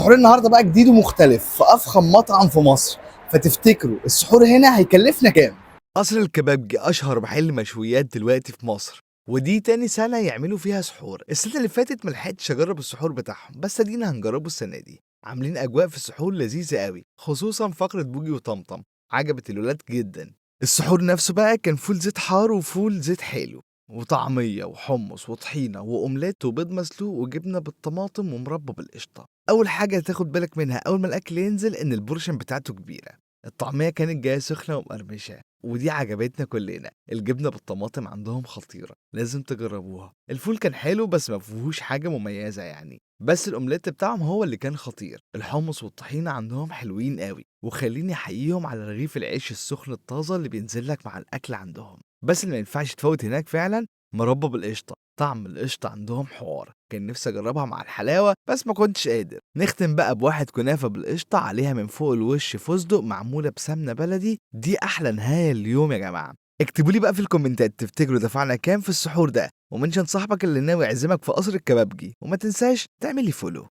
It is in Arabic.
سحور النهارده بقى جديد ومختلف في افخم مطعم في مصر. فتفتكروا السحور هنا هيكلفنا كام؟ قصر الكبابجي أشهر محل مشويات دلوقتي في مصر، ودي تاني سنة يعملوا فيها سحور. السنة اللي فاتت ملحقتش أجرب السحور بتاعهم، بس ادينا هنجربه السنة دي. عاملين أجواء في السحور لذيذة قوي، خصوصا فقرة بوجي وطمطم عجبت الولاد جدا. السحور نفسه بقى كان فول زيت حار وفول زيت حلو وطعمية وحمص وطحينة وأومليت وبيض مسلوق وجبنة بالطماطم ومربى بالقشطة. أول حاجة تاخد بالك منها أول ما الأكل ينزل إن البورشن بتاعته كبيرة. الطعمية كانت جاية سخنة ومقرمشة ودي عجبتنا كلنا. الجبنة بالطماطم عندهم خطيرة، لازم تجربوها. الفول كان حلو بس ما فيهوش حاجة مميزة يعني، بس الأومليت بتاعهم هو اللي كان خطير. الحمص والطحينة عندهم حلوين قوي، وخليني أحييهم على رغيف العيش السخن الطازة اللي بينزل لك مع الأكل عندهم. بس اللي ما ينفعش تفوت هناك فعلا مربى بالقشطة. طعم القشطة عندهم حوار، كان نفسي أجربها مع الحلاوة بس ما كنتش قادر. نختم بقى بواحد كنافة بالقشطة عليها من فوق الوش فستق معمولة بسمنة بلدي. دي أحلى نهاية اليوم يا جماعة. اكتبوا لي بقى في الكومنتات تفتكروا دفعنا كام في السحور ده، ومنشن صاحبك اللي ناوي يعزمك في قصر الكبابجي، وما تنساش تعمل لي فولو.